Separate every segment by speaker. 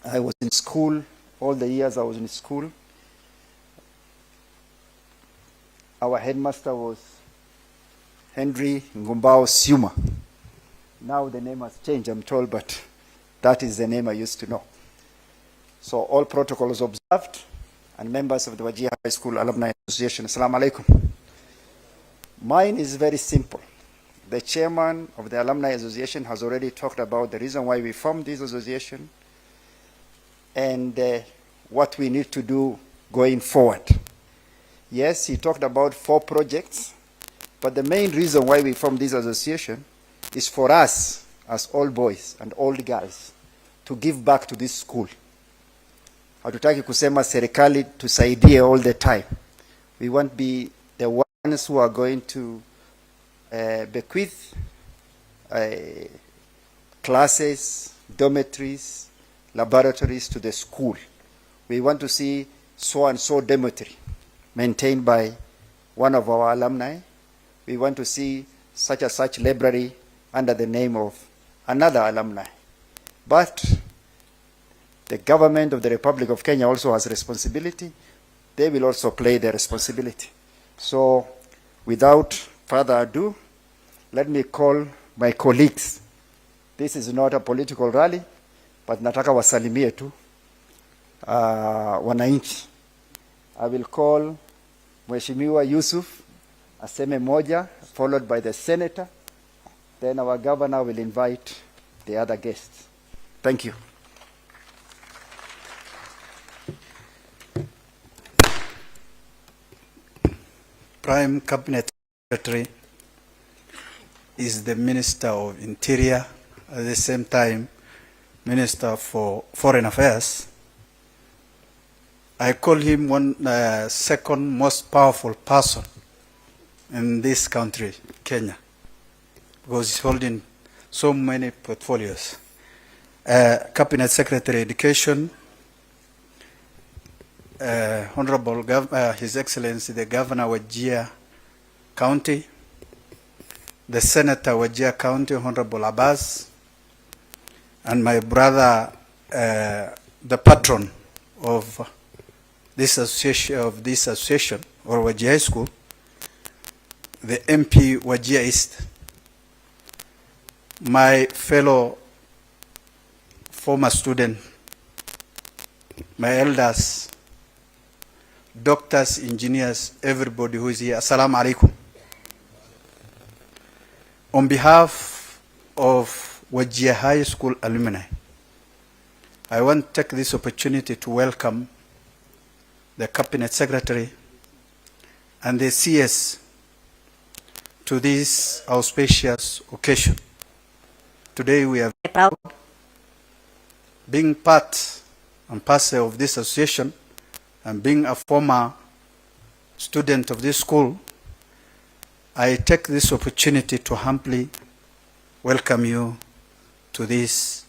Speaker 1: I was in school, all the years I was in school. Our headmaster was Henry Ngumbao Suma. Now the name has changed, I'm told, but that is the name I used to know. So all protocols observed, and members of the Wajir High School Alumni Association, Assalamu alaikum. Mine is very simple. The chairman of the Alumni Association has already talked about the reason why we formed this association and what we need to do going forward. Yes, he talked about 4 projects, but the main reason why we formed this association is for us as old boys and old girls to give back to this school. Hatutaki kusema serikali tusaidie all the time. We want to be the ones who are going to bequeath classes, dormitories, laboratories to the school. We want to see so-and-so dormitory maintained by one of our alumni. We want to see such and such library under the name of another alumni. But the government of the Republic of Kenya also has responsibility. They will also play their responsibility. So without further ado, let me call my colleagues. This is not a political rally, but nataka wasalimie tu wananchi. I will call Mheshimiwa Yusuf aseme moja, followed by the senator. Then our governor will invite the other guests. Thank you.
Speaker 2: Prime Cabinet Secretary is the Minister of Interior, at the same time Minister for Foreign Affairs. I call him one second most powerful person in this country, Kenya, because he's holding so many portfolios. Cabinet Secretary Education, Honorable His Excellency the Governor Wajir County, the Senator Wajir County, Honorable Abbas, and my brother, the patron of this association, or Wajir High School, the MP Wajir East, my fellow former student, my elders, doctors, engineers, everybody who is here, Assalamu alaikum. On behalf of Wajir High School alumni, I want to take this opportunity to welcome the Cabinet Secretary and the CS to this auspicious occasion. Today we are proud being part and parcel of this association, and being a former student of this school. I take this opportunity to humbly welcome you to this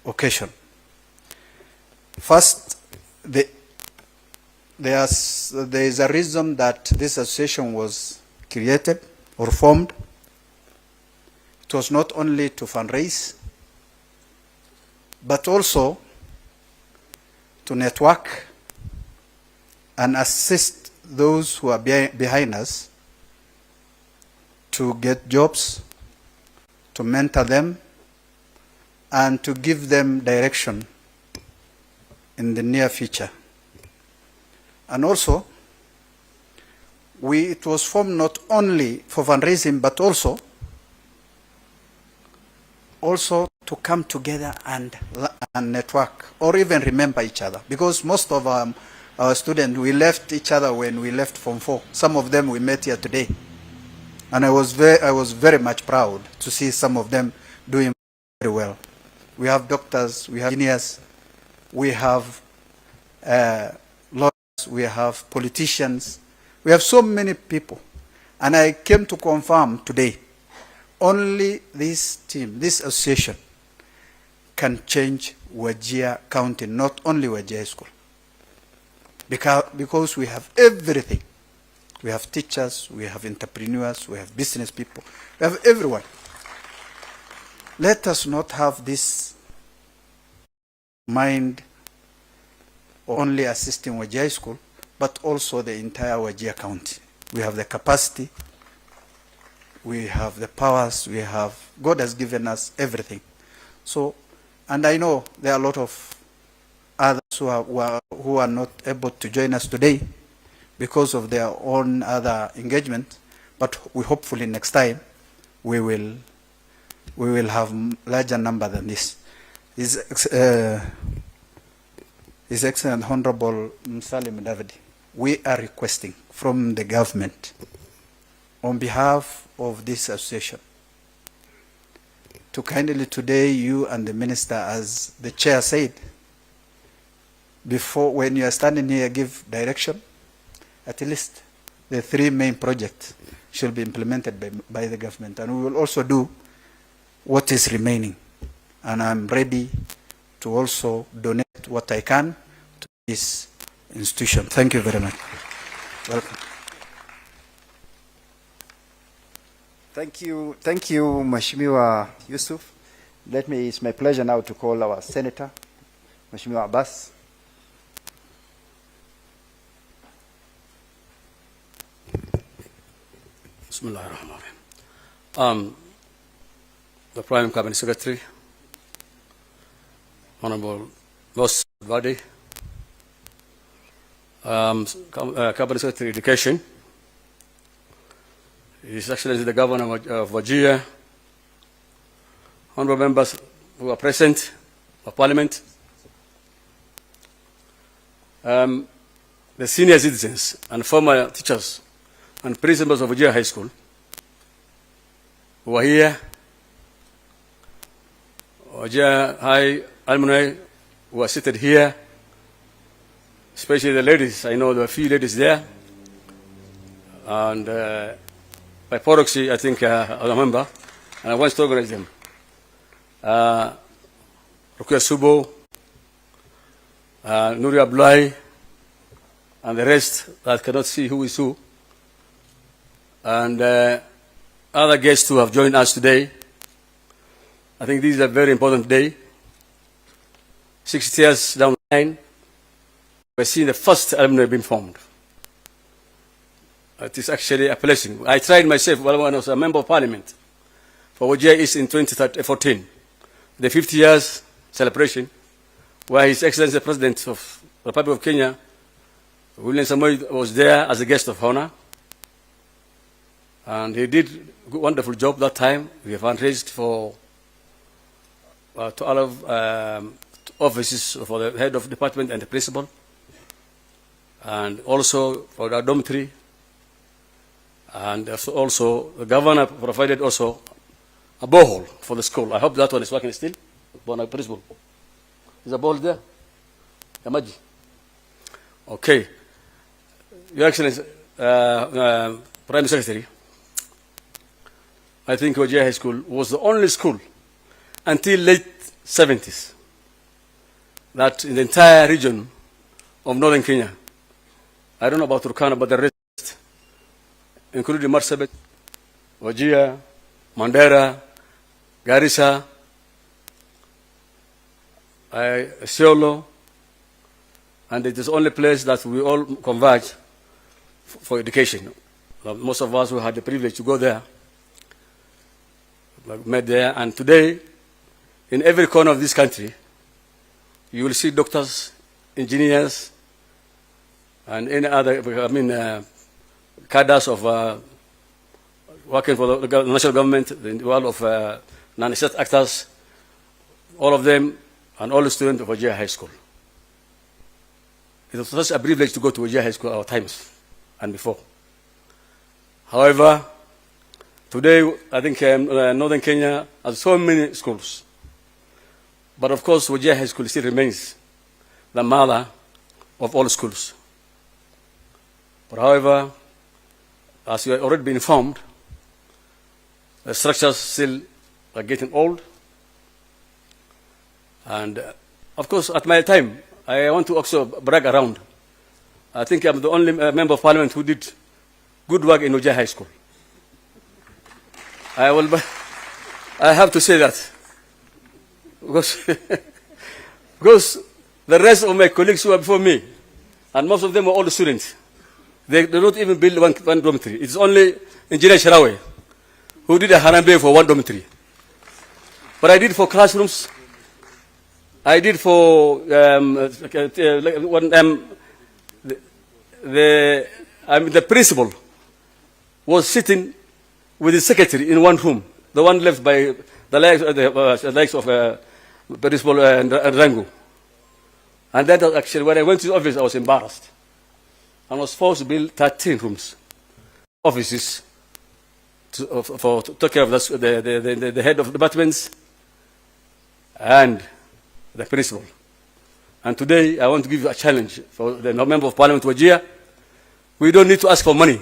Speaker 2: occasion. First, there is a reason that this association was created or formed. It was not only to fundraise, but also to network and assist those who are behind us to get jobs, to mentor them, and to give them direction in the near future. And also, it was formed not only for fundraising, but also to come together and network, or even remember each other. Because most of our students, we left each other when we left Form 4. Some of them we met here today. And I was very much proud to see some of them doing very well. We have doctors, we have engineers, we have lawyers, we have politicians, we have so many people. And I came to confirm today, only this team, this association, can change Wajir County, not only Wajir High School. Because we have everything. We have teachers, we have entrepreneurs, we have business people, we have everyone. Let us not have this mind only assisting Wajir High School, but also the entire Wajir County. We have the capacity, we have the powers, God has given us everything. So, and I know there are a lot of others who are not able to join us today because of their own other engagement, but we hopefully next time we will have larger number than this. His Excellency Honorable Mudavadi, we are requesting from the government on behalf of this association to kindly today, you and the minister, as the chair said, before, when you are standing here, give direction. At least the 3 main projects should be implemented by the government, and we will also do what is remaining. And I'm ready to also donate what I can to this institution. Thank you very much. Welcome.
Speaker 1: Thank you, Mheshimiwa Yusuf. It's my pleasure now to call our Senator, Mheshimiwa Abbas.
Speaker 3: Bismillah ar-Rahman. The Prime Cabinet Secretary, Honorable Mudavadi, Cabinet Secretary Education, His Excellency the Governor of Wajir, honorable members who are present of Parliament, the senior citizens and former teachers and principals of Wajir High School who are here, Wajir High Alumni who are seated here, especially the ladies. I know there are a few ladies there, and by proxy, I think I'm a member, and I want to organize them. Rukia Subo, Nuri Abdullahi, and the rest that cannot see who is who, and other guests who have joined us today. I think this is a very important day. 60 years down the line, we're seeing the first alumni being formed. It is actually a blessing. I tried myself when I was a member of Parliament for Wajir East in 2014, the 50 years celebration, where His Excellency the President of the Republic of Kenya, William Samoei, was there as a guest of honor. And he did a wonderful job that time. We have fundraised for 12 offices for the head of department and the principal, and also for the dormitory. And also the governor provided also a borehole for the school. I hope that one is working still. Principal, is a borehole there? Yamaji. Okay. Your Excellency, Prime Secretary, I think Wajir High School was the only school until late 70s that in the entire region of northern Kenya, I don't know about Turkana, but the rest, including Marsabit, Wajir, Mandera, Garissa, Isiolo, and it is the only place that we all converge for education. Most of us who had the privilege to go there, met there, and today, in every corner of this country, you will see doctors, engineers, and any other, cadres of working for the national government, in the world of non-state actors, all of them, and all the students of Wajir High School. It was such a privilege to go to Wajir High School at our times and before. However, today, I think Northern Kenya has so many schools. But of course, Wajir High School still remains the mother of all schools. But however, as you have already been informed, the structures still are getting old. And of course, at my time, I want to also brag around. I think I'm the only member of Parliament who did good work in Wajir High School. I have to say that, Because the rest of my colleagues who are before me, and most of them were all students, they do not even build one dormitory. It's only Engineer Sharawi who did a Harambe for one dormitory. But I did for classrooms. I did for the principal was sitting with his secretary in one room, the one left by the likes of Principal Rangu. And that was actually, when I went to the office, I was embarrassed. I was forced to build 13 rooms, offices, to take care of the head of departments and the principal. And today, I want to give you a challenge for the member of Parliament, Wajir. We don't need to ask for money.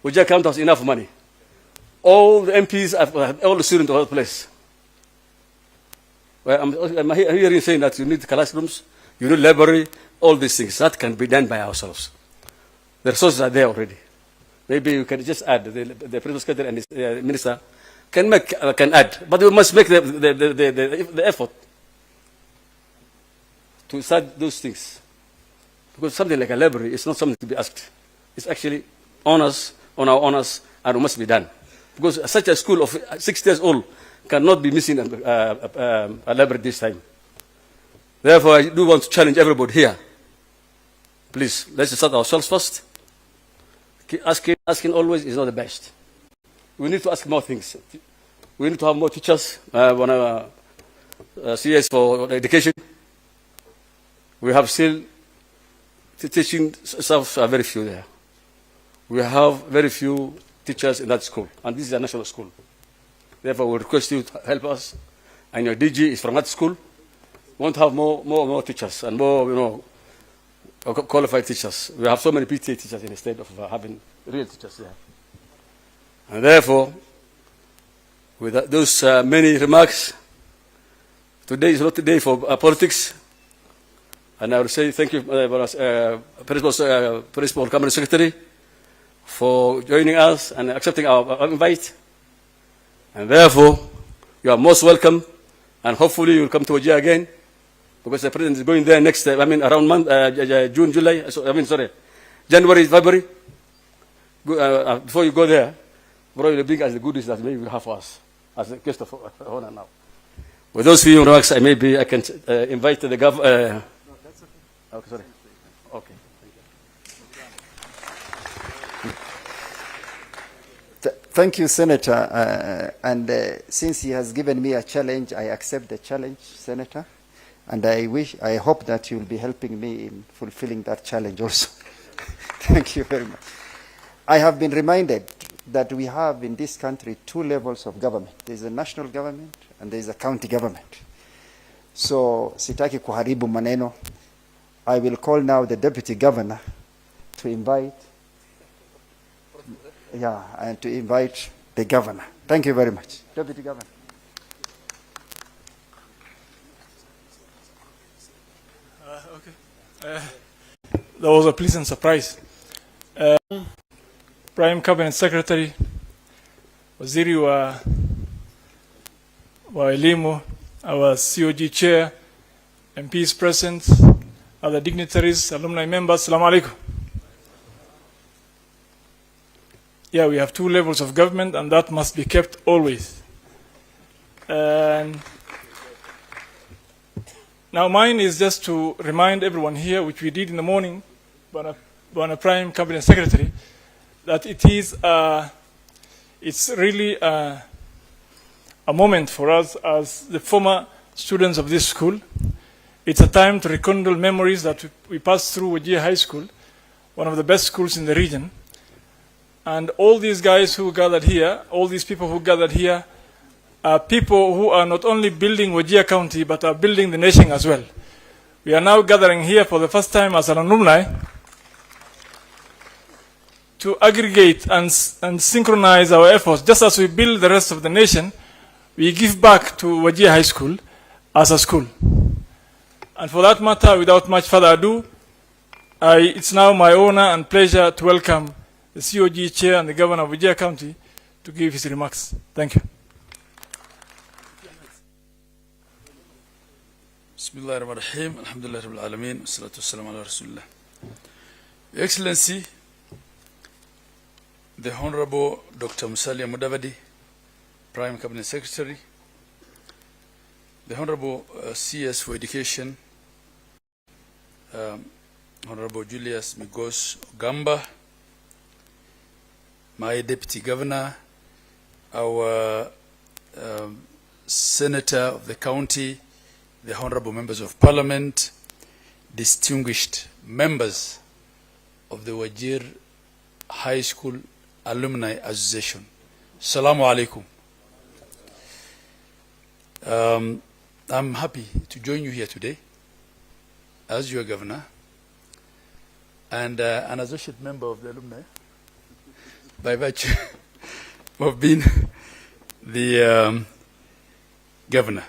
Speaker 3: Wajir County has enough money. All the MPs, all the students of the place. Well, I'm hearing saying that you need classrooms, you need library, all these things. That can be done by ourselves. The resources are there already. Maybe you can just add, the Principal Secretary and the Minister can add. But we must make the effort to start those things. Because something like a library is not something to be asked. It's actually on us, on our honors, and it must be done. Because such a school of 6 years old cannot be missing a library this time. Therefore, I do want to challenge everybody here. Please, let's start ourselves first. Asking always is not the best. We need to ask more things. We need to have more teachers. CS for education. We have still teaching staff are very few there. We have very few teachers in that school, and this is a national school. Therefore, we request you to help us. And your DG is from that school. We want to have more teachers and more, qualified teachers. We have so many PTA teachers instead of having real teachers there. And therefore, with those many remarks, today is not the day for politics. And I will say thank you, Principal Cabinet Secretary, for joining us and accepting our invite. And therefore, you are most welcome, and hopefully you will come to Wajir again, because the President is going there next, around June, July, January, February. Before you go there, bro, you'll bring us the goodies that maybe you have for us as a guest of honor now. With those few remarks, I can invite the governor. Okay, sorry. Okay.
Speaker 1: Thank you, Senator. Since he has given me a challenge, I accept the challenge, Senator. And I hope that you'll be helping me in fulfilling that challenge also. Thank you very much. I have been reminded that we have in this country 2 levels of government. There's a national government and there's a county government. So, sitaki kuharibu maneno. I will call now the Deputy Governor to invite the Governor. Thank you very much. Deputy Governor.
Speaker 4: That was a pleasant surprise. Prime Cabinet Secretary, Waziri wa Elimu, our COG Chair, MPs present, other dignitaries, alumni members, Assalamu alaikum. Yeah, we have 2 levels of government, and that must be kept always. And now mine is just to remind everyone here, which we did in the morning, when a Prime Cabinet Secretary, that it's really a moment for us as the former students of this school. It's a time to rekindle memories that we passed through Wajir High School, one of the best schools in the region. And all these guys who gathered here, all these people who gathered here, are people who are not only building Wajir County, but are building the nation as well. We are now gathering here for the first time as an alumni to aggregate and synchronize our efforts. Just as we build the rest of the nation, we give back to Wajir High School as a school. And for that matter, without much further ado, it's now my honor and pleasure to welcome the COG Chair and the Governor of Wajir County to give his remarks. Thank you.
Speaker 5: Bismillahirrahmanirrahim. Alhamdulillah Rabbil Alameen. Wassalatu wassalamu ala Rasulullah. Your Excellency, the Honorable Dr. Musalia Mudavadi, Prime Cabinet Secretary, the Honorable CS for Education, Honorable Julius Migos Gamba, my Deputy Governor, our Senator of the County, the Honorable Members of Parliament, distinguished members of the Wajir High School Alumni Association. Assalamu alaikum. I'm happy to join you here today as your governor and an associate member of the alumni by virtue of being the governor.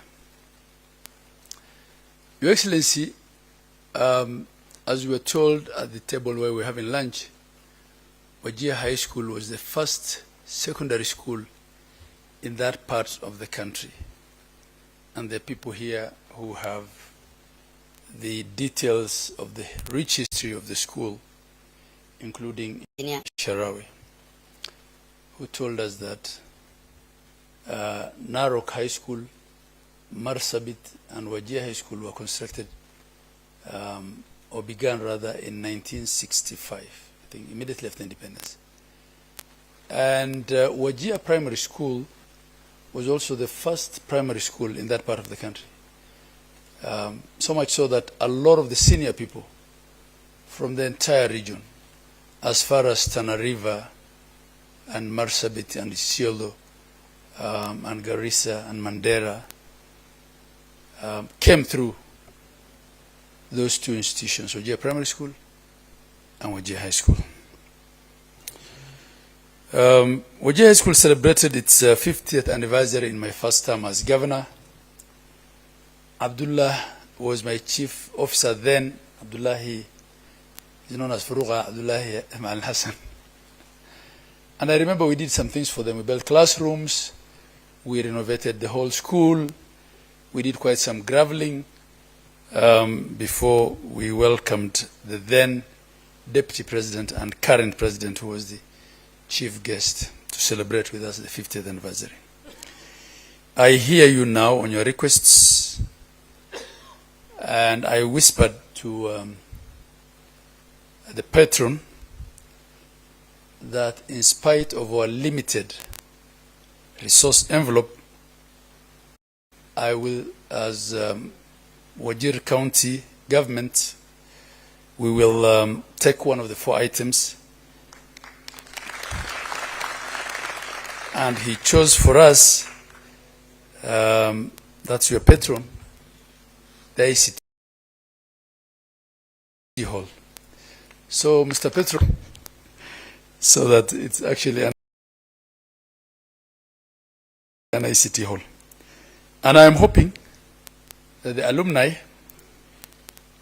Speaker 5: Your Excellency, as we were told at the table where we were having lunch, Wajir High School was the first secondary school in that part of the country. And there are people here who have the details of the rich history of the school, including Sharawi, who told us that Narok High School, Marsabit and Wajir High School were constructed or began rather in 1965, I think immediately after independence. And Wajir Primary School was also the first primary school in that part of the country. So much so that a lot of the senior people from the entire region, as far as Tana River and Marsabit and Isiolo and Garissa and Mandera, came through those two institutions, Wajir Primary School and Wajir High School. Wajir High School celebrated its 50th anniversary in my first term as governor. Abdullah was my chief officer then. Abdullahi is known as Faruqa Abdullahi Al Hassan. And I remember we did some things for them. We built classrooms, we renovated the whole school, we did quite some graveling before we welcomed the then deputy president and current president, who was the chief guest, to celebrate with us the 50th anniversary. I hear you now on your requests, and I whispered to the patron that in spite of our limited resource envelope, I will, as Wajir County government, we will take one of the 4 items. And he chose for us, that's your patron, the ICT hall. So, Mr. Patron, so that it's actually an ICT hall. And I am hoping that the alumni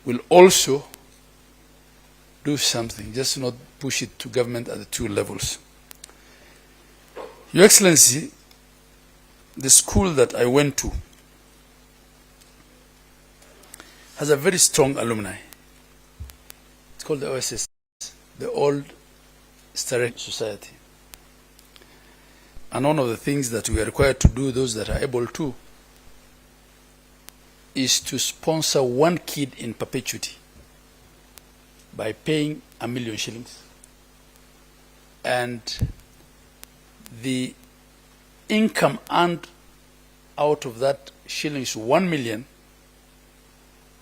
Speaker 5: will also do something, just not push it to government at the 2 levels. Your Excellency, the school that I went to has a very strong alumni. It's called the WHS, the Old Starrett Society. And one of the things that we are required to do, those that are able to, is to sponsor 1 kid in perpetuity by paying 1 million shillings. And the income earned out of that shillings 1 million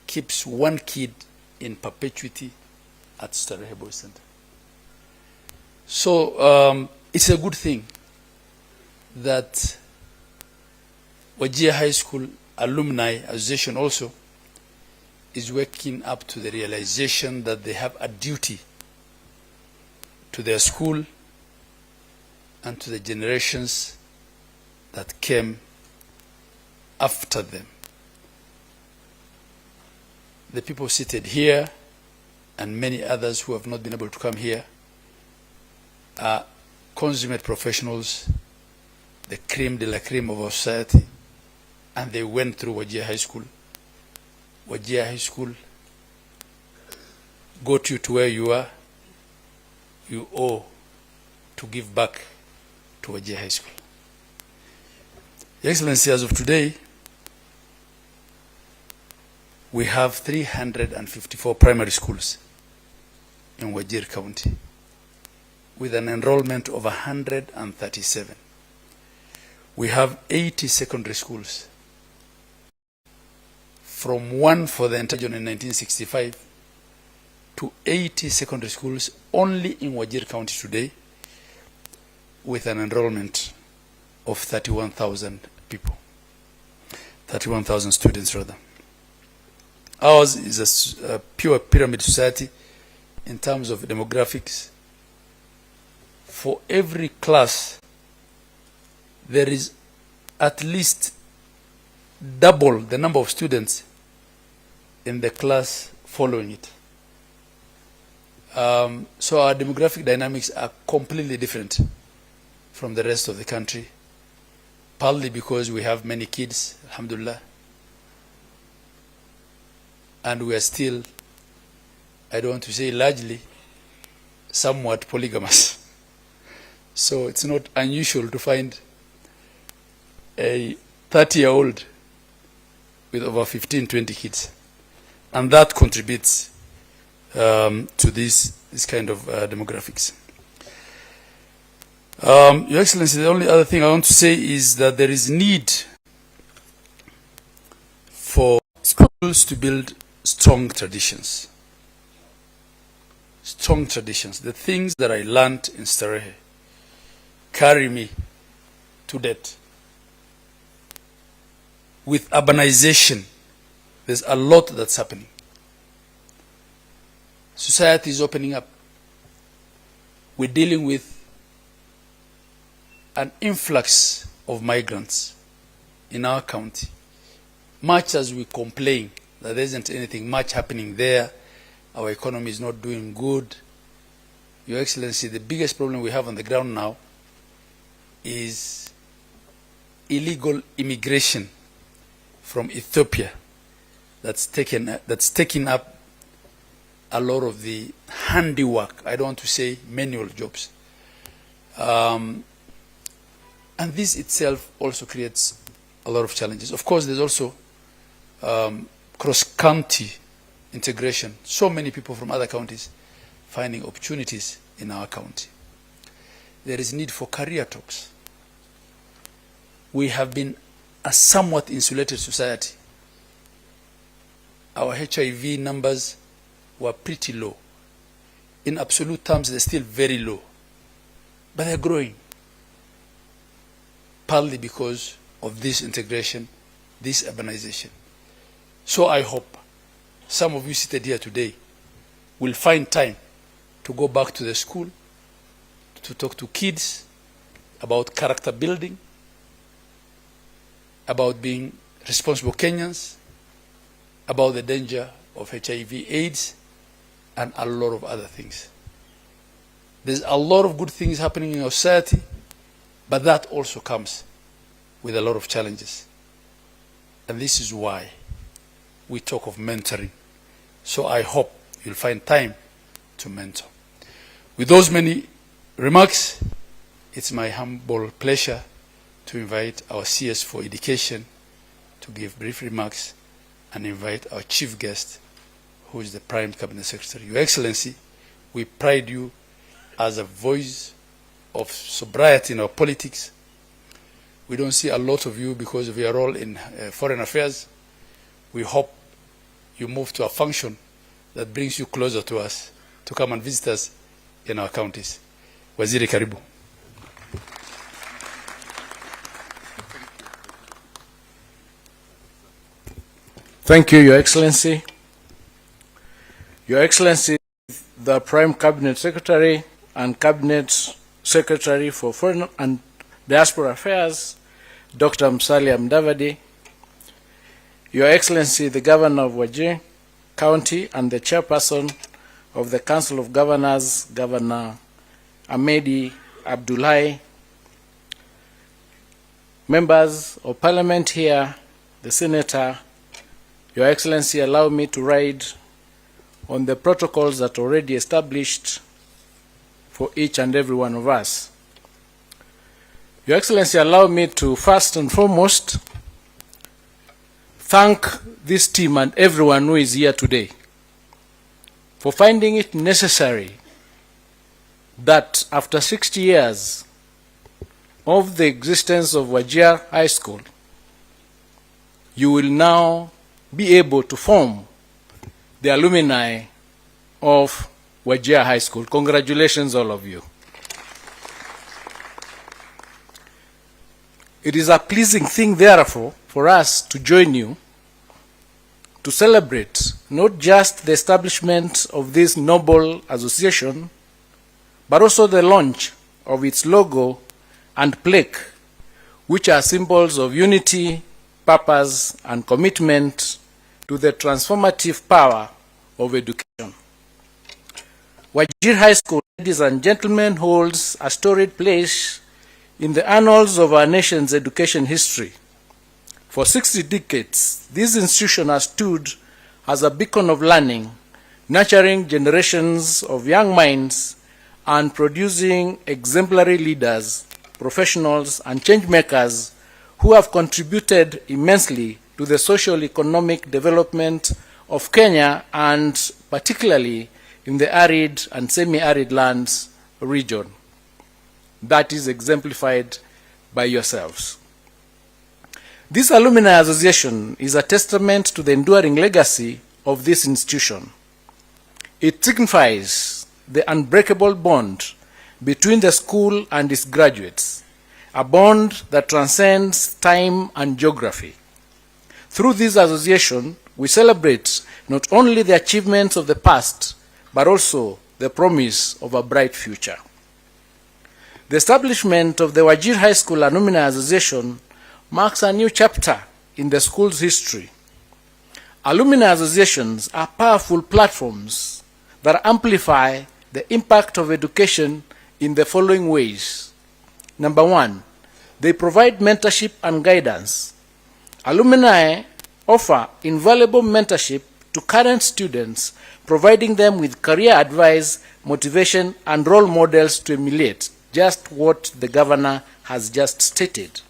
Speaker 5: keeps 1 kid in perpetuity at Starehe Boys Center. So it's a good thing that Wajir High School Alumni Association also is waking up to the realization that they have a duty to their school and to the generations that came after them. The people seated here and many others who have not been able to come here are consummate professionals, the creme de la creme of our society, and they went through Wajir High School Wajir High School got you to where you are, you owe to give back to Wajir High School. Your Excellency, as of today, we have 354 primary schools in Wajir County with an enrollment of 137. We have 80 secondary schools, from one for the entire region in 1965 to 80 secondary schools only in Wajir County today, with an enrollment of 31,000 people, 31,000 students rather. Ours is a pure pyramid society in terms of demographics. For every class, there is at least double the number of students in the class following it. So our demographic dynamics are completely different from the rest of the country, partly because we have many kids, alhamdulillah, and we are still, I don't want to say largely, somewhat polygamous. So it's not unusual to find a 30-year-old with over 15, 20 kids. And that contributes to this kind of demographics. Your Excellency, the only other thing I want to say is that there is need for schools to build strong traditions. Strong traditions. The things that I learned in Starehe carry me to death. With urbanization, there's a lot that's happening. Society is opening up. We're dealing with an influx of migrants in our county. Much as we complain that there isn't anything much happening there, our economy is not doing good. Your Excellency, the biggest problem we have on the ground now is illegal immigration from Ethiopia that's taken up a lot of the handiwork, I don't want to say manual jobs. And this itself also creates a lot of challenges. Of course, there's also cross-county integration. So many people from other counties finding opportunities in our county. There is need for career talks. We have been a somewhat insulated society. Our HIV numbers were pretty low. In absolute terms, they're still very low. But they're growing. Partly because of this integration, this urbanization. So I hope some of you seated here today will find time to go back to the school, to talk to kids about character building, about being responsible Kenyans, about the danger of HIV/AIDS, and a lot of other things. There's a lot of good things happening in our society, but that also comes with a lot of challenges. And this is why we talk of mentoring. So I hope you'll find time to mentor. With those many remarks, it's my humble pleasure to invite our CS for Education to give brief remarks and invite our chief guest, who is the Prime Cabinet Secretary. Your Excellency, we pride you as a voice of sobriety in our politics. We don't see a lot of you because of your role in foreign affairs. We hope you move to a function that brings you closer to us, to come and visit us in our counties. Waziri, karibu.
Speaker 6: Thank you, Your Excellency. Your Excellency, the Prime Cabinet Secretary and Cabinet Secretary for Foreign and Diaspora Affairs, Dr. Musalia Mudavadi, Your Excellency, the Governor of Wajir County and the Chairperson of the Council of Governors, Governor Ahmedi Abdullahi, members of Parliament here, the Senator, Your Excellency, allow me to ride on the protocols that are already established for each and every one of us. Your Excellency, allow me to first and foremost thank this team and everyone who is here today for finding it necessary that after 60 years of the existence of Wajir High School, you will now be able to form the alumni of Wajir High School. Congratulations, all of you. It is a pleasing thing, therefore, for us to join you to celebrate not just the establishment of this noble association, but also the launch of its logo and plaque, which are symbols of unity, purpose, and commitment to the transformative power of education. Wajir High School, ladies and gentlemen, holds a storied place in the annals of our nation's education history. For 60 decades, this institution has stood as a beacon of learning, nurturing generations of young minds and producing exemplary leaders, professionals, and change makers who have contributed immensely to the social-economic development of Kenya, and particularly in the arid and semi-arid lands region. That is exemplified by yourselves. This Alumni Association is a testament to the enduring legacy of this institution. It signifies the unbreakable bond between the school and its graduates, a bond that transcends time and geography. Through this association, we celebrate not only the achievements of the past, but also the promise of a bright future. The establishment of the Wajir High School Alumni Association marks a new chapter in the school's history. Alumni associations are powerful platforms that amplify the impact of education in the following ways. Number one, they provide mentorship and guidance. Alumni offer invaluable mentorship to current students, providing them with career advice, motivation, and role models to emulate, just what the governor has just stated.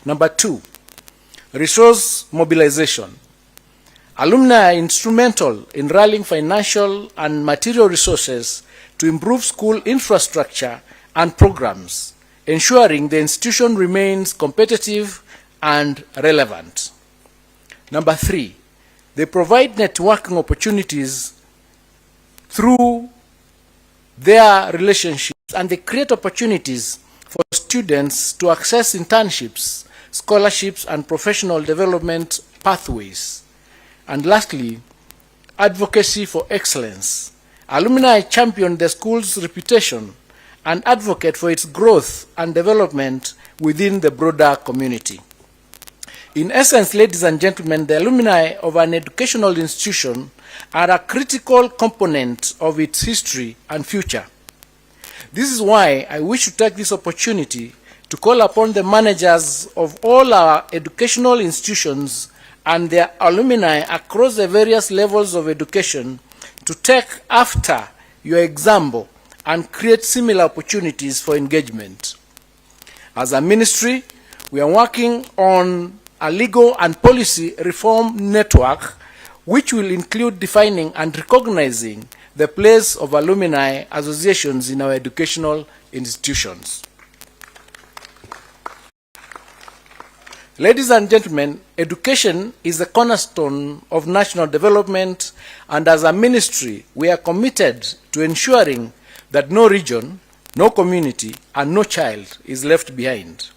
Speaker 6: Number two, resource mobilization. Alumni are instrumental in rallying financial and material resources to improve school infrastructure and programs, ensuring the institution remains competitive and relevant. Number three, they provide networking opportunities through their relationships, and they create opportunities for students to access internships, scholarships, and professional development pathways. And lastly, advocacy for excellence. Alumni champion the school's reputation and advocate for its growth and development within the broader community. In essence, ladies and gentlemen, the alumni of an educational institution are a critical component of its history and future. This is why I wish to take this opportunity to call upon the managers of all our educational institutions and their alumni across the various levels of education to take after your example and create similar opportunities for engagement. As a ministry, we are working on a legal and policy reform network which will include defining and recognizing the place of alumni associations in our educational institutions. Ladies and gentlemen, education is the cornerstone of national development, and as a ministry, we are committed to ensuring that no region, no community, and no child is left behind.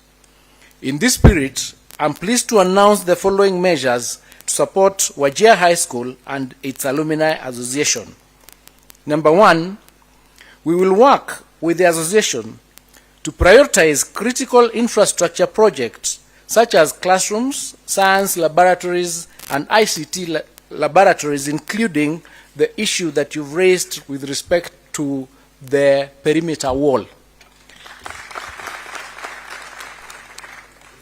Speaker 6: In this spirit, I'm pleased to announce the following measures to support Wajir High School and its Alumni Association. Number one, we will work with the association to prioritize critical infrastructure projects such as classrooms, science laboratories, and ICT laboratories, including the issue that you've raised with respect to the perimeter wall.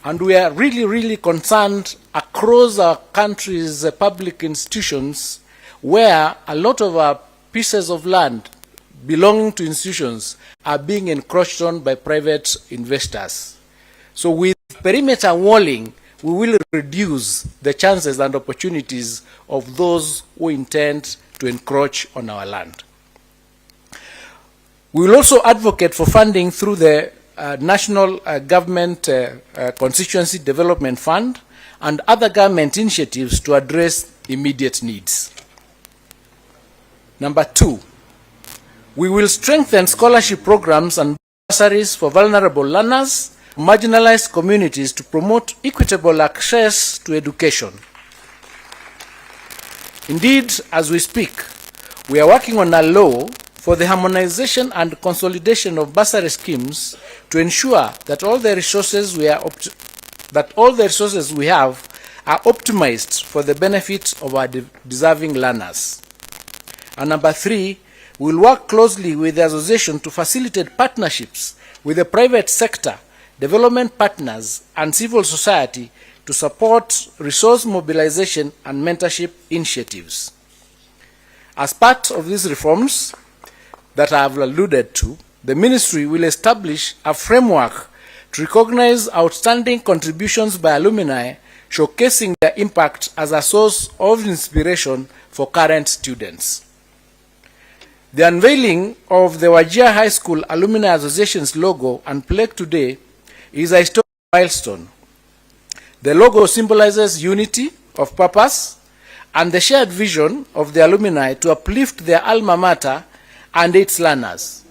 Speaker 6: And we are really, really concerned across our country's public institutions where a lot of our pieces of land belonging to institutions are being encroached on by private investors. So with perimeter walling, we will reduce the chances and opportunities of those who intend to encroach on our land. We will also advocate for funding through the National Government Constituency Development Fund and other government initiatives to address immediate needs. Number 2, we will strengthen scholarship programs and bursaries for vulnerable learners, marginalized communities to promote equitable access to education. Indeed, as we speak, we are working on a law for the harmonization and consolidation of bursary schemes to ensure that all the resources we have are optimized for the benefit of our deserving learners. And number 3, we will work closely with the association to facilitate partnerships with the private sector, development partners, and civil society to support resource mobilization and mentorship initiatives. As part of these reforms that I have alluded to, the Ministry will establish a framework to recognize outstanding contributions by alumni, showcasing their impact as a source of inspiration for current students. The unveiling of the Wajir High School Alumni Association's logo and plaque today is a historic milestone. The logo symbolizes unity of purpose and the shared vision of the alumni to uplift their alma mater and its learners.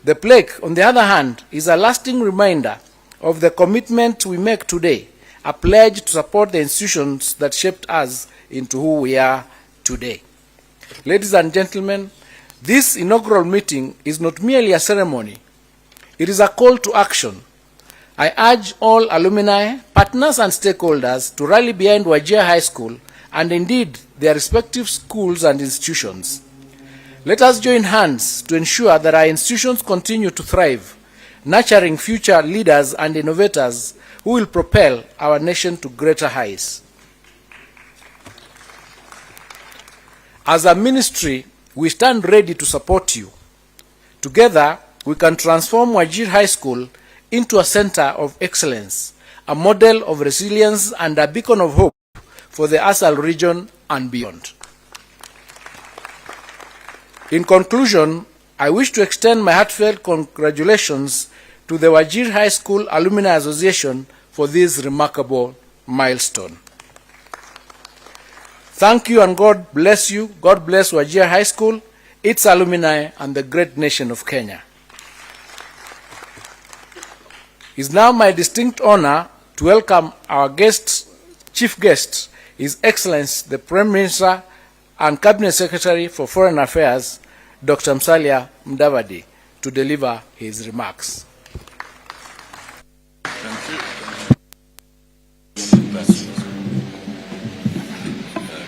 Speaker 6: The plaque, on the other hand, is a lasting reminder of the commitment we make today, a pledge to support the institutions that shaped us into who we are today. Ladies and gentlemen, this inaugural meeting is not merely a ceremony. It is a call to action. I urge all alumni, partners, and stakeholders to rally behind Wajir High School and indeed their respective schools and institutions. Let us join hands to ensure that our institutions continue to thrive, nurturing future leaders and innovators who will propel our nation to greater heights. As a ministry, we stand ready to support you. Together, we can transform Wajir High School into a center of excellence, a model of resilience, and a beacon of hope for the Asal region and beyond. In conclusion, I wish to extend my heartfelt congratulations to the Wajir High School Alumni Association for this remarkable milestone. Thank you and God bless you. God bless Wajir High School, its alumni, and the great nation of Kenya. It is now my distinct honor to welcome our chief guest, His Excellency the Prime Minister and Cabinet Secretary for Foreign Affairs, Dr. Musalia Mudavadi, to deliver his remarks.
Speaker 7: Thank you.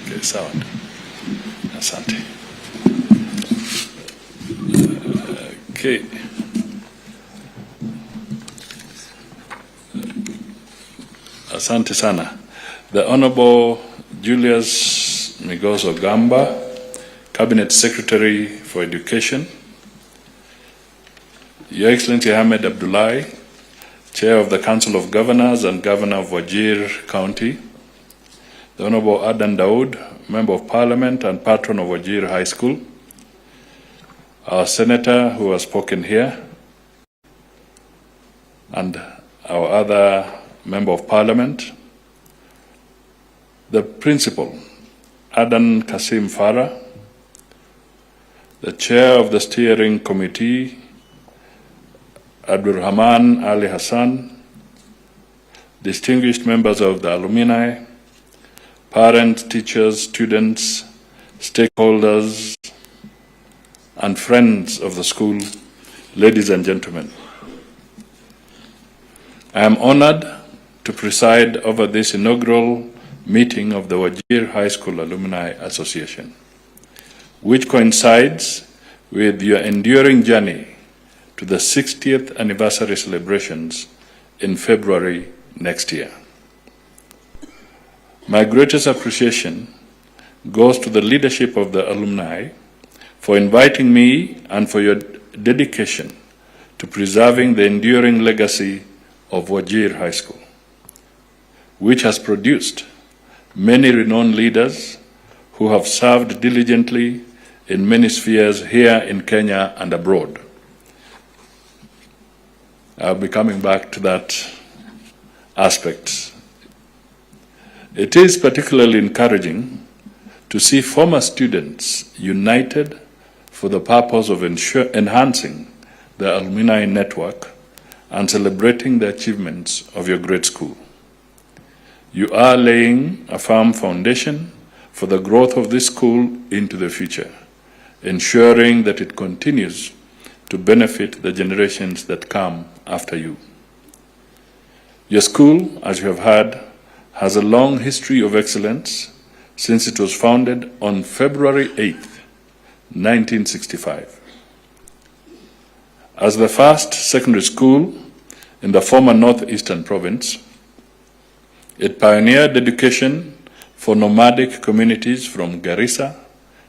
Speaker 7: Okay, sawa. Asante. Okay. Asante sana. The Honorable Julius Migoso Gamba, Cabinet Secretary for Education, Your Excellency Ahmed Abdullahi, Chair of the Council of Governors and Governor of Wajir County, the Honorable Adan Daoud, Member of Parliament and Patron of Wajir High School, our Senator who has spoken here, and our other Member of Parliament, the Principal, Adan Kasim Farah, the Chair of the Steering Committee, Abdurrahman Ali Hassan, distinguished members of the alumni, parents, teachers, students, stakeholders, and friends of the school, ladies and gentlemen. I am honored to preside over this inaugural meeting of the Wajir High School Alumni Association, which coincides with your enduring journey to the 60th anniversary celebrations in February next year. My greatest appreciation goes to the leadership of the alumni for inviting me and for your dedication to preserving the enduring legacy of Wajir High School, which has produced many renowned leaders who have served diligently in many spheres here in Kenya and abroad. I'll be coming back to that aspect. It is particularly encouraging to see former students united for the purpose of enhancing the alumni network and celebrating the achievements of your great school. You are laying a firm foundation for the growth of this school into the future, ensuring that it continues to benefit the generations that come after you. Your school, as you have heard, has a long history of excellence since it was founded on February 8th, 1965. As the first secondary school in the former Northeastern Province, it pioneered education for nomadic communities from Garissa,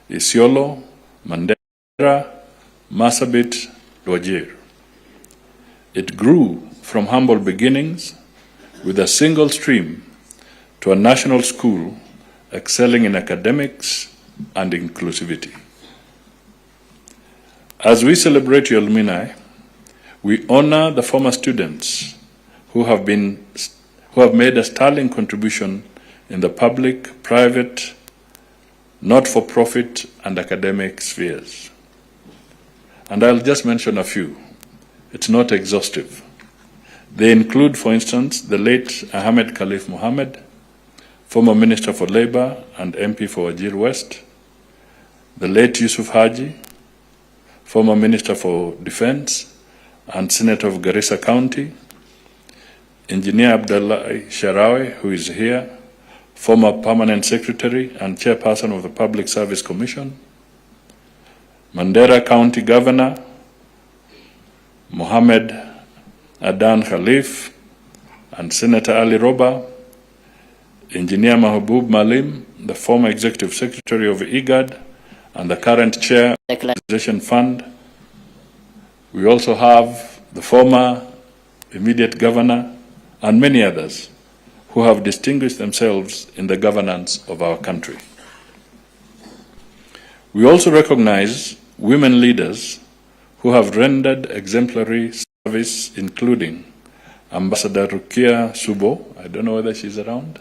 Speaker 7: Isiolo, Mandera, Marsabit, Wajir. It grew from humble beginnings with a single stream to a national school excelling in academics and inclusivity. As we celebrate your alumni, we honor the former students who have made a sterling contribution in the public, private, not-for-profit, and academic spheres. And I'll just mention a few. It's not exhaustive. They include, for instance, the late Ahmed Khalif Mohammed, former Minister for Labor and MP for Wajir West, the late Yusuf Haji, former Minister for Defense and Senator of Garissa County, Engineer Abdullah Sharawi, who is here, former Permanent Secretary and Chairperson of the Public Service Commission, Mandera County Governor, Mohammed Adan Khalif, and Senator Ali Roba, Engineer Mahbub Malim, the former Executive Secretary of IGAD and the current Chair of the Organization Fund. We also have the former immediate governor and many others who have distinguished themselves in the governance of our country. We also recognize women leaders who have rendered exemplary service, including Ambassador Rukia Subo. I don't know whether she's around.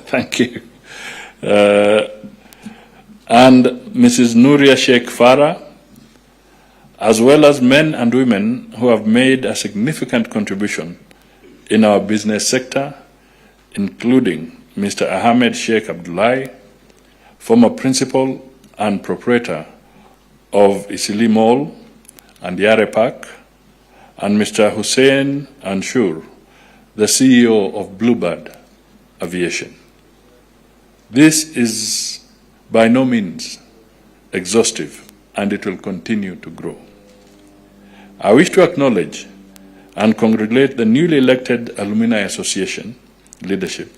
Speaker 7: Thank you. And Mrs. Nuria Sheikh Farah, as well as men and women who have made a significant contribution in our business sector, including Mr. Ahmed Sheikh Abdullahi, former principal and proprietor of Isili Mall and Yare Park, and Mr. Hussein Anshur, the CEO of Bluebird Aviation. This is by no means exhaustive, and it will continue to grow. I wish to acknowledge and congratulate the newly elected Alumni Association leadership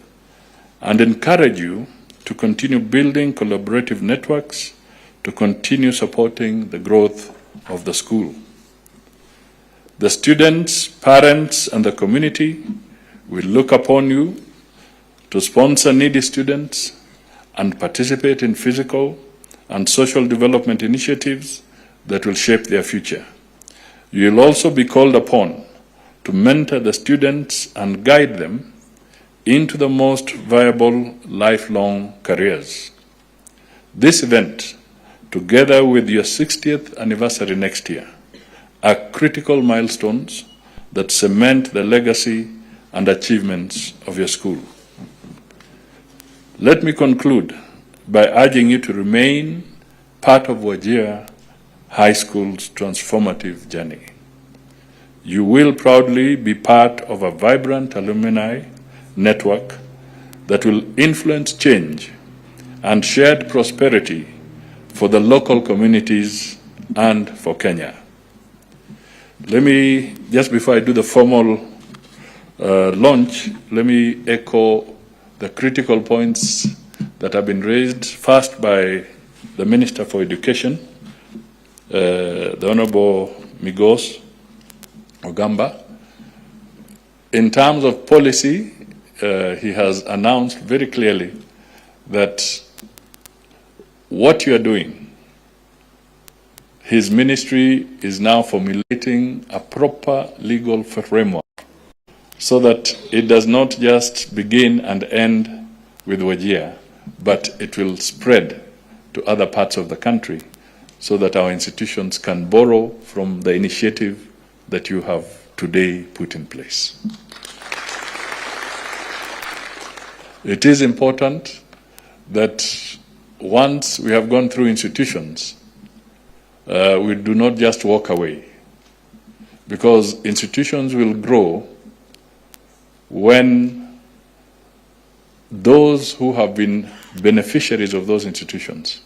Speaker 7: and encourage you to continue building collaborative networks to continue supporting the growth of the school. The students, parents, and the community will look upon you to sponsor needy students and participate in physical and social development initiatives that will shape their future. You will also be called upon to mentor the students and guide them into the most viable lifelong careers. This event, together with your 60th anniversary next year, are critical milestones that cement the legacy and achievements of your school. Let me conclude by urging you to remain part of Wajir High School's transformative journey. You will proudly be part of a vibrant alumni network that will influence change and shared prosperity for the local communities and for Kenya. Let me, just before I do the formal launch, let me echo the critical points that have been raised, first by the Minister for Education, the Honorable Migos Ogamba. In terms of policy, he has announced very clearly that what you are doing, his ministry is now formulating a proper legal framework so that it does not just begin and end with Wajir, but it will spread to other parts of the country so that our institutions can borrow from the initiative that you have today put in place. It is important that once we have gone through institutions, we do not just walk away, because institutions will grow when those who have been beneficiaries of those institutions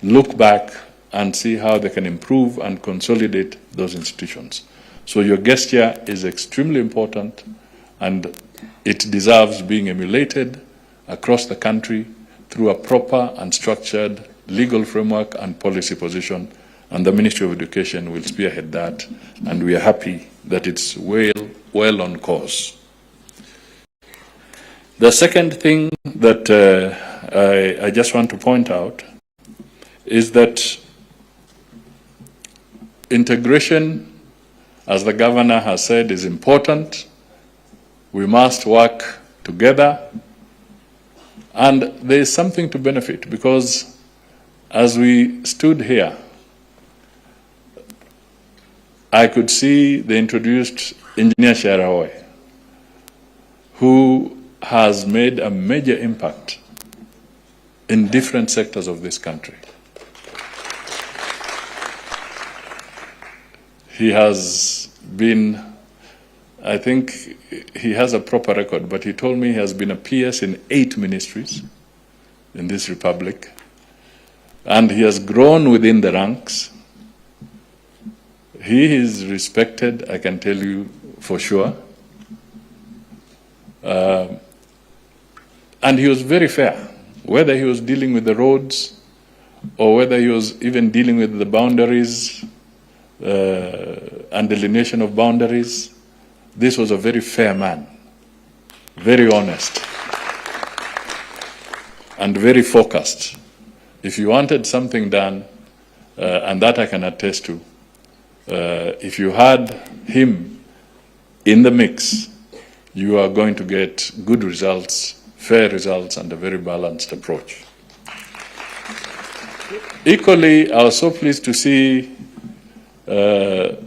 Speaker 7: look back and see how they can improve and consolidate those institutions. So your gesture is extremely important, and it deserves being emulated across the country through a proper and structured legal framework and policy position, and the Ministry of Education will spearhead that, and we are happy that it's well on course. The second thing that I just want to point out is that integration, as the governor has said, is important. We must work together, and there is something to benefit, because as we stood here, I could see the introduced Engineer Sharahoy, who has made a major impact in different sectors of this country. He has been, I think he has a proper record, but he told me he has been a PS in 8 ministries in this republic, and he has grown within the ranks. He is respected, I can tell you for sure. And he was very fair, whether he was dealing with the roads or whether he was even dealing with the boundaries and delineation of boundaries. This was a very fair man, very honest, and very focused. If you wanted something done, and that I can attest to, if you had him in the mix, you are going to get good results, fair results, and a very balanced approach. Equally, I was so pleased to see the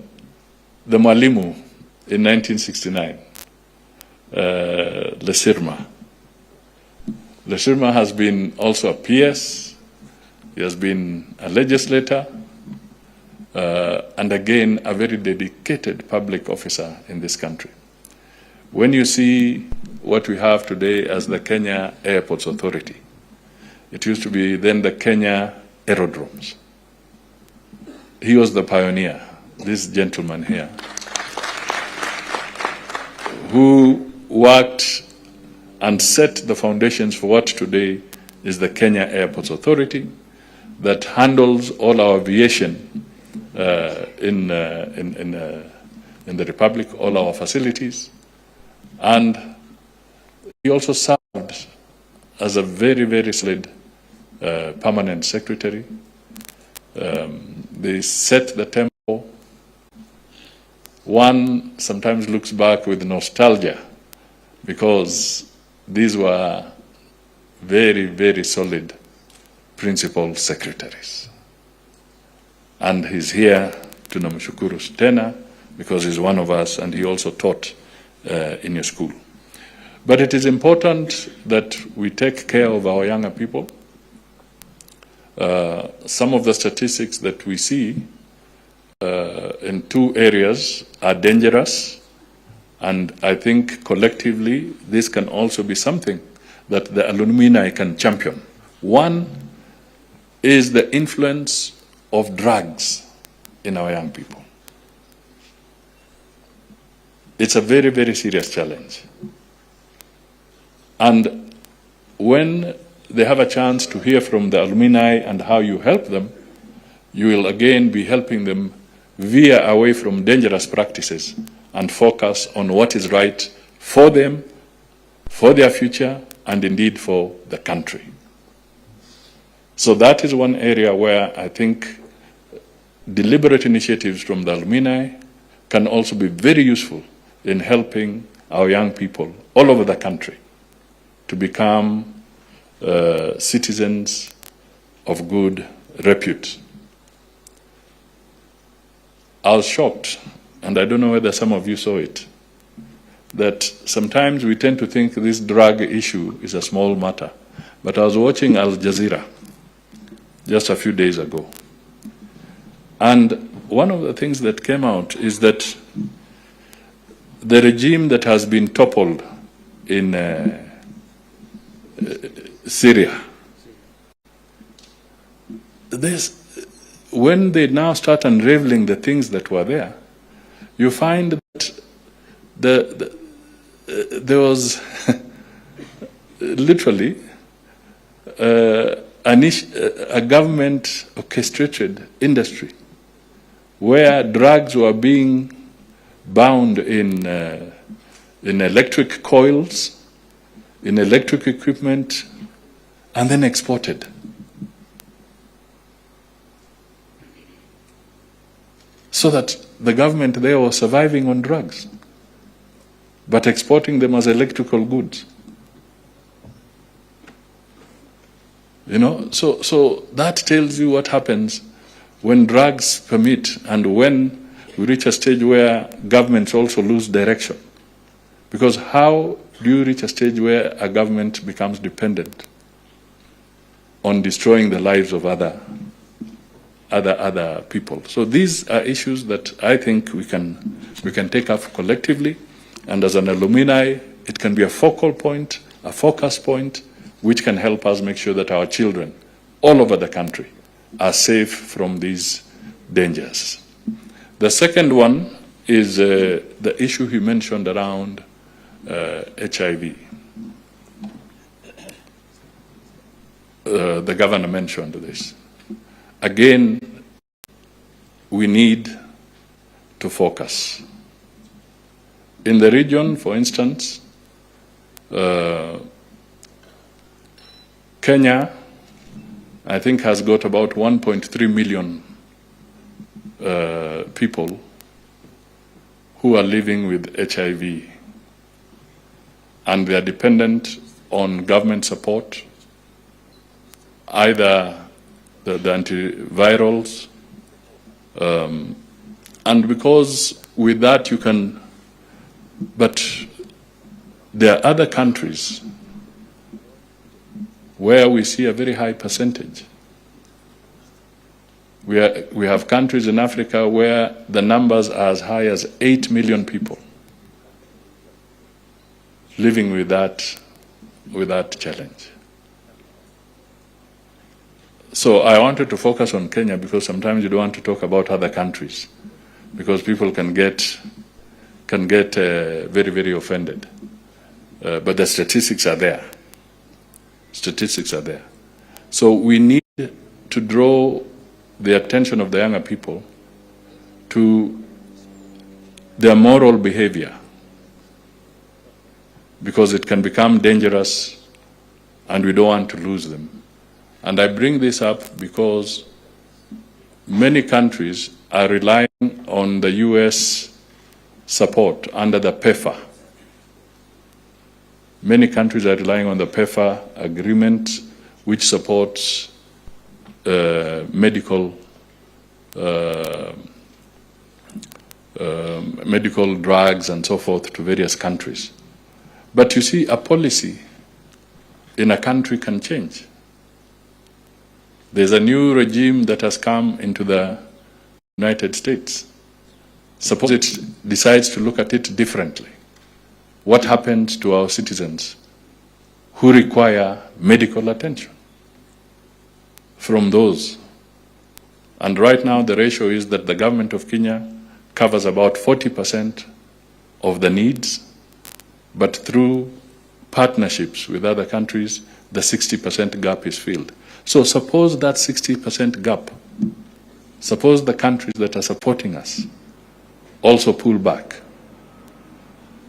Speaker 7: Mwalimu in 1969, Lesirma. Lesirma has been also a PS, he has been a legislator, and again, a very dedicated public officer in this country. When you see what we have today as the Kenya Airports Authority, it used to be then the Kenya Aerodromes. He was the pioneer, this gentleman here, who worked and set the foundations for what today is the Kenya Airports Authority, that handles all our aviation in the Republic, all our facilities. And he also served as a very, very solid permanent secretary. They set the tempo. One sometimes looks back with nostalgia, because these were very, very solid principal secretaries. And he's here to namshukuru tena, because he's one of us, and he also taught in your school. But it is important that we take care of our younger people. Some of the statistics that we see in 2 areas are dangerous, and I think collectively this can also be something that the alumni can champion. One is the influence of drugs in our young people. It's a very, very serious challenge. And when they have a chance to hear from the alumni and how you help them, you will again be helping them veer away from dangerous practices and focus on what is right for them, for their future, and indeed for the country. So that is one area where I think deliberate initiatives from the alumni can also be very useful in helping our young people all over the country to become citizens of good repute. I was shocked, and I don't know whether some of you saw it, that sometimes we tend to think this drug issue is a small matter. But I was watching Al Jazeera just a few days ago. And one of the things that came out is that the regime that has been toppled in Syria, when they now start unraveling the things that were there, you find that there was literally a government orchestrated industry where drugs were being bound in electric coils, in electric equipment, and then exported. So that the government there was surviving on drugs, but exporting them as electrical goods. You know, so that tells you what happens when drugs permit and when we reach a stage where governments also lose direction. Because how do you reach a stage where a government becomes dependent on destroying the lives of other people? So these are issues that I think we can take up collectively, and as an alumni, it can be a focal point, a focus point, which can help us make sure that our children all over the country are safe from these dangers. The second one is the issue he mentioned around HIV. The governor mentioned this. Again, we need to focus. In the region, for instance, Kenya, I think, has got about 1.3 million people who are living with HIV, and they are dependent on government support, either the antivirals, and because with that you can, but there are other countries where we see a very high percentage. We have countries in Africa where the numbers are as high as 8 million people living with that challenge. So I wanted to focus on Kenya because sometimes you don't want to talk about other countries because people can get very, very offended. But the statistics are there. Statistics are there. So we need to draw the attention of the younger people to their moral behavior, because it can become dangerous and we don't want to lose them. And I bring this up because many countries are relying on the US support under the PEPFAR. Many countries are relying on the PEPFAR agreement, which supports medical drugs and so forth to various countries. But you see, a policy in a country can change. There's a new regime that has come into the United States. Suppose it decides to look at it differently. What happens to our citizens who require medical attention from those? And right now the ratio is that the government of Kenya covers about 40% of the needs, but through partnerships with other countries, the 60% gap is filled. So suppose that 60% gap, suppose the countries that are supporting us also pull back,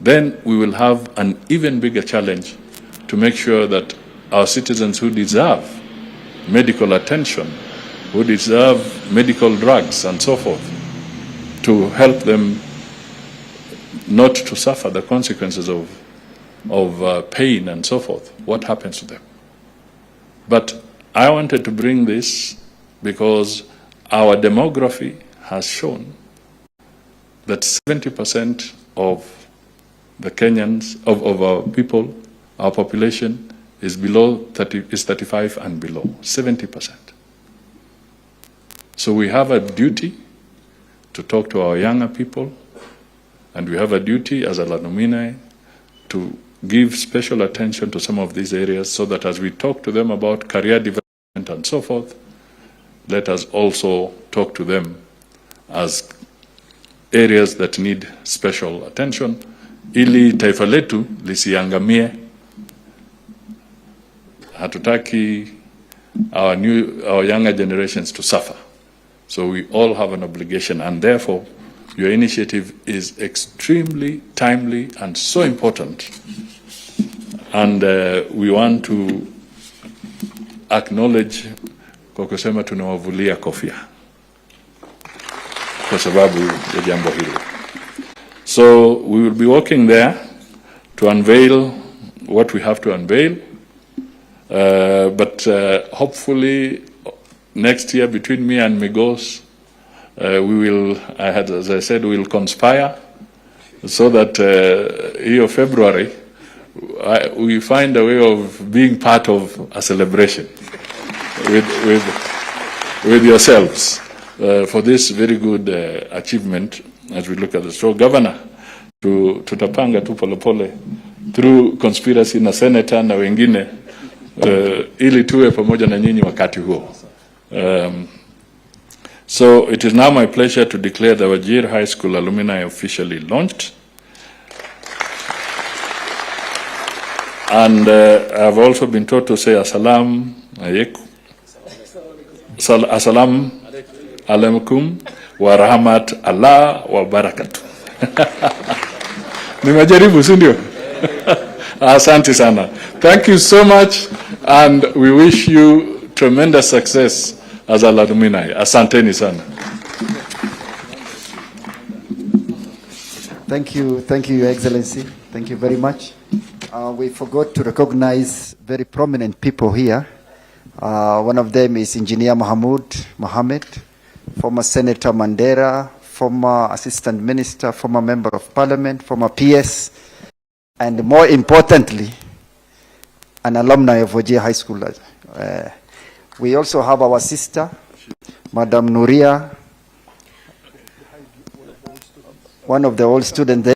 Speaker 7: then we will have an even bigger challenge to make sure that our citizens who deserve medical attention, who deserve medical drugs and so forth, to help them not to suffer the consequences of pain and so forth, what happens to them? But I wanted to bring this because our demography has shown that 70% of the Kenyans, of our people, our population is below 35 and below, 70%. So we have a duty to talk to our younger people, and we have a duty as alumni to give special attention to some of these areas so that as we talk to them about career development and so forth, let us also talk to them as areas that need special attention, ili taifa letu lisiangamie. Hatutaki our younger generations to suffer. So we all have an obligation, and therefore your initiative is extremely timely and so important. And we want to acknowledge kwa kusema tunawavulia kofia kwa sababu ya jambo hili. So we will be working there to unveil what we have to unveil. But hopefully next year between me and Migos, we will, as I said, we will conspire so that here February, we find a way of being part of a celebration with yourselves for this very good achievement as we look at this. So, Governor, tutapanga tu polepole through conspiracy na senator na wengine ili tuwe pamoja na nyinyi wakati huo. So it is now my pleasure to declare the Wajir High School Alumni officially launched. And I've also been taught to say Assalamu alaikum wa rahmat Allah wa barakatuh. Nimejaribu, si ndio? Asante sana. Thank you so much, and we wish you tremendous success as alumni. Asanteni sana.
Speaker 1: Thank you, Your Excellency. Thank you very much. We forgot to recognize very prominent people here. One of them is Engineer Mohammed, former Senator Mandera, former Assistant Minister, former Member of Parliament, former PS, and more importantly, an alumni of Wajir High School. We also have our sister, Madam Nuria, one of the old students there.